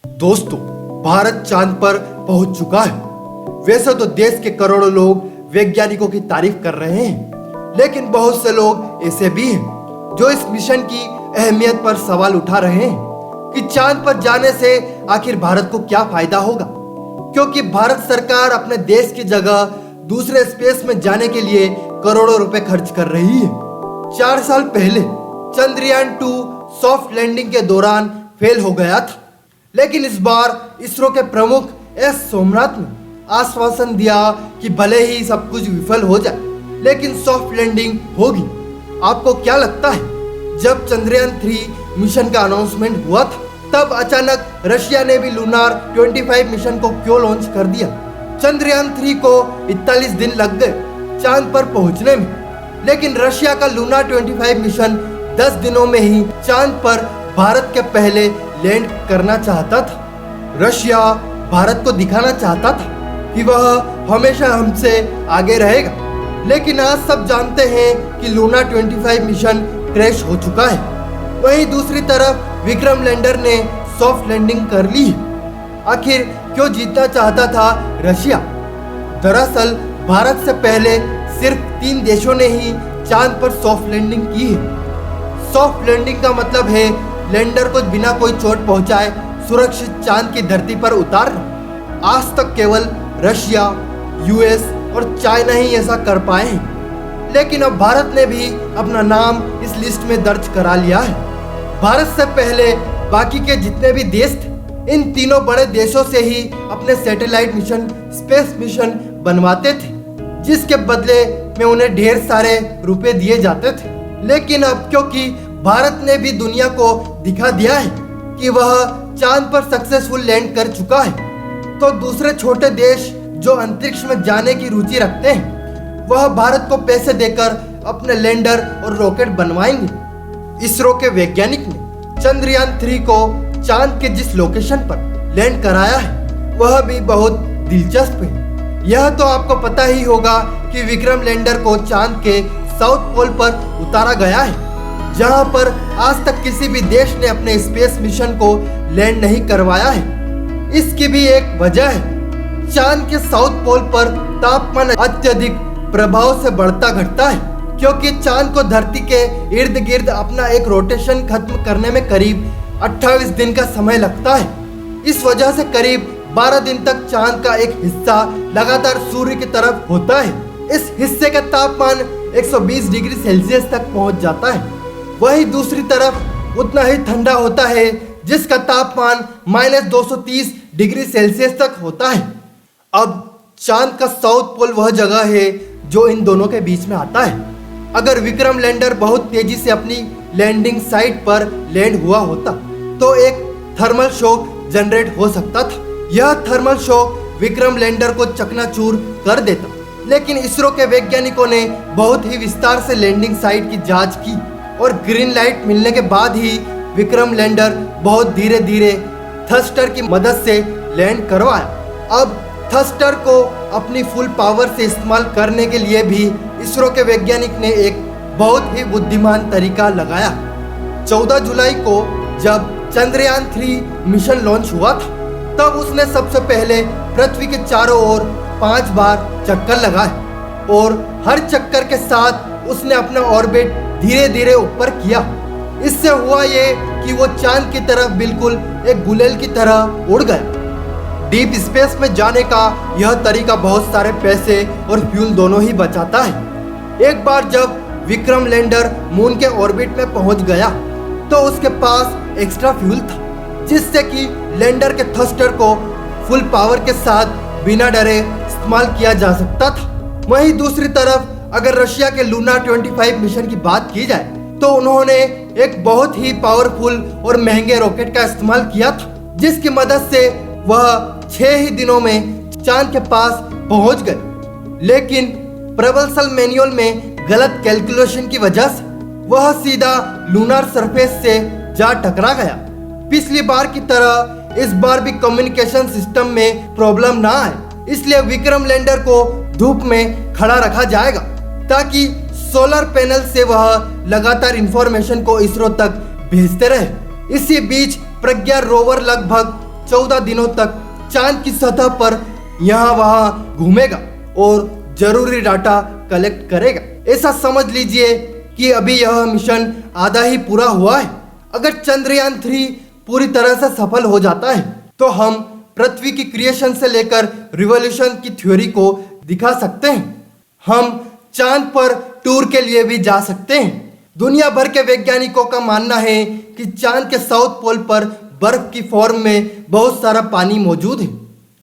दोस्तों, भारत चांद पर पहुंच चुका है। वैसे तो देश के करोड़ों लोग वैज्ञानिकों की तारीफ कर रहे हैं, लेकिन बहुत से लोग ऐसे भी हैं जो इस मिशन की अहमियत पर सवाल उठा रहे हैं कि चांद पर जाने से आखिर भारत को क्या फायदा होगा, क्योंकि भारत सरकार अपने देश की जगह दूसरे स्पेस में जाने के लिए करोड़ों रुपए खर्च कर रही है। 4 साल पहले चंद्रयान 2 सॉफ्ट लैंडिंग के दौरान फेल हो गया था, लेकिन इस बार इसरो के प्रमुख एस सोमनाथ ने आश्वासन दिया कि भले ही सब कुछ विफल हो जाए, लेकिन सॉफ्ट लैंडिंग होगी। आपको क्या लगता है, जब चंद्रयान 3 मिशन का अनाउंसमेंट हुआ था, तब अचानक रशिया ने भी लूनार 25 मिशन को क्यों लॉन्च कर दिया? चंद्रयान 3 को 41 दिन लग गए चांद पर पहुंचने में, लेकिन रशिया का लूनार 25 मिशन 10 दिनों में ही चांद पर भारत के पहले लैंड करना चाहता था। रशिया भारत को दिखाना चाहता था कि वह हमेशा हमसे आगे रहेगा, लेकिन आज सब जानते हैं कि लूनार 25 मिशन क्रैश हो चुका है। वहीं दूसरी तरफ विक्रम लैंडर ने सॉफ्ट लैंडिंग कर ली है। आखिर क्यों जीतना चाहता था रशिया? दरअसल भारत से पहले सिर्फ 3 देशों ने ही चांद पर सॉफ्ट लैंडिंग की है। सॉफ्ट लैंडिंग का मतलब है लैंडर को बिना कोई चोट पहुंचाए सुरक्षित चांद की धरती पर उतारना। आज तक केवल रशिया, यूएस और चाइना ही ऐसा कर पाए हैं, लेकिन अब भारत ने भी अपना नाम इस लिस्ट में दर्ज करा लिया है। भारत से पहले बाकी के जितने भी देश थे, इन तीनों बड़े देशों से ही अपने सैटेलाइट मिशन, स्पेस मिशन बनवाते थे, जिसके बदले में उन्हें ढेर सारे रुपए दिए जाते थे। लेकिन अब क्योंकि भारत ने भी दुनिया को दिखा दिया है कि वह चांद पर सक्सेसफुल लैंड कर चुका है, तो दूसरे छोटे देश जो अंतरिक्ष में जाने की रुचि रखते हैं, वह भारत को पैसे देकर अपने लैंडर और रॉकेट बनवाएंगे। इसरो के वैज्ञानिक ने चंद्रयान 3 को चांद के जिस लोकेशन पर लैंड कराया है, वह भी बहुत दिलचस्प है। यह तो आपको पता ही होगा कि विक्रम लैंडर को चांद के साउथ पोल पर उतारा गया है, जहां पर आज तक किसी भी देश ने अपने स्पेस मिशन को लैंड नहीं करवाया है। इसकी भी एक वजह है, चांद के साउथ पोल पर तापमान अत्यधिक प्रभाव से बढ़ता घटता है, क्योंकि चांद को धरती के इर्द गिर्द अपना एक रोटेशन खत्म करने में करीब 28 दिन का समय लगता है। इस वजह से करीब 12 दिन तक चांद का एक हिस्सा लगातार सूर्य की तरफ होता है। इस हिस्से का तापमान 120 डिग्री सेल्सियस तक पहुंच जाता है। वही दूसरी तरफ उतना ही ठंडा होता है, जिसका तापमान -230 डिग्री सेल्सियस तक होता है। अब चांद का साउथ पोल वह जगह है जो इन दोनों के बीच में आता है। अगर विक्रम लैंडर बहुत तेजी से अपनी लैंडिंग साइट पर लैंड हुआ होता, तो एक थर्मल शॉक जनरेट हो सकता था। यह थर्मल शॉक विक्रम लैंडर को चकनाचूर कर देता, लेकिन इसरो के वैज्ञानिकों ने बहुत ही विस्तार से लैंडिंग साइट की जांच की और ग्रीन लाइट मिलने के बाद ही विक्रम लैंडर बहुत धीरे धीरे थ्रस्टर की मदद से लैंड करवाया। अब थ्रस्टर को अपनी फुल पावर से इस्तेमाल करने के लिए भी इसरो के वैज्ञानिक ने एक बहुत ही बुद्धिमान तरीका लगाया। 14 जुलाई को जब चंद्रयान 3 मिशन लॉन्च हुआ था, तब उसने सबसे पहले पृथ्वी के चारों ओर 5 बार चक्कर लगाए और हर चक्कर के साथ उसने अपना ऑर्बिट धीरे धीरे ऊपर किया। इससे हुआ ये कि वो चांद की तरफ बिल्कुल एक गुलेल की तरह उड़ गया। डीप स्पेस में जाने का यह तरीका बहुत सारे पैसे और फ्यूल दोनों ही बचाता है। एक बार जब विक्रम लैंडर मून के ऑर्बिट में पहुंच गया, तो उसके पास एक्स्ट्रा फ्यूल था, जिससे कि लैंडर के थ्रस्टर को फुल पावर के साथ बिना डरे इस्तेमाल किया जा सकता था। वहीं दूसरी तरफ अगर रशिया के लूनार 25 मिशन की बात की जाए, तो उन्होंने एक बहुत ही पावरफुल और महंगे रॉकेट का इस्तेमाल किया था, जिसकी मदद से वह 6 ही दिनों में चांद के पास पहुंच गए। लेकिन प्रबल्सन मैनुअल में गलत कैलकुलेशन की वजह से वह सीधा लूनार सरफेस से जा टकरा गया। पिछली बार की तरह इस बार भी कम्युनिकेशन सिस्टम में प्रॉब्लम ना आए, इसलिए विक्रम लैंडर को धूप में खड़ा रखा जाएगा, ताकि सोलर पैनल से वह लगातार इंफॉर्मेशन को इसरो तक भेजते रहे। इसी बीच प्रज्ञा रोवर लगभग 14 दिनों तक चांद की सतह पर यहाँ वहाँ घूमेगा और जरूरी डाटा कलेक्ट करेगा। ऐसा समझ लीजिए कि अभी यह मिशन आधा ही पूरा हुआ है। अगर चंद्रयान 3 पूरी तरह से सफल हो जाता है तो हम पृथ्वी की क्रिएशन से लेकर रिवॉल्यूशन की थ्योरी को दिखा सकते हैं। हम चांद पर टूर के लिए भी जा सकते हैं। दुनिया भर के वैज्ञानिकों का मानना है कि चांद के साउथ पोल पर बर्फ की फॉर्म में बहुत सारा पानी मौजूद है।